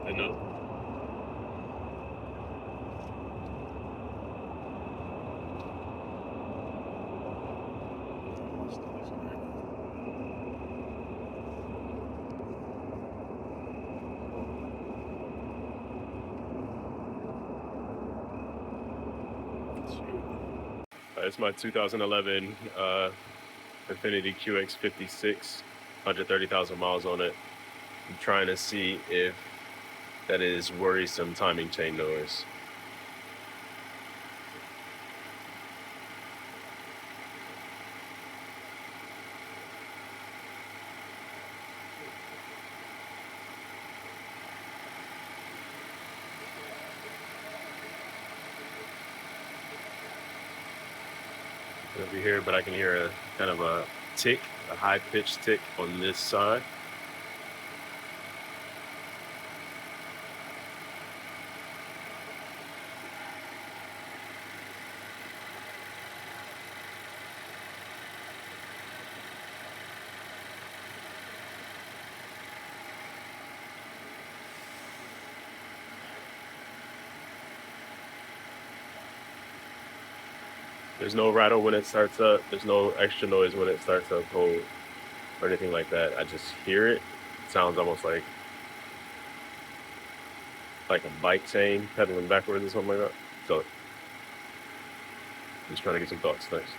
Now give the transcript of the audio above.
I know. It's my 2011 Infiniti QX56, 130,000 miles on it. I'm trying to see if that is worrisome timing chain noise. Over here, but I can hear a kind of a tick, a high-pitched tick on this side. There's no rattle when it starts up. There's no extra noise when it starts up cold or anything like that. I just hear it. It sounds almost like a bike chain pedaling backwards or something like that. So, just trying to get some thoughts. Thanks.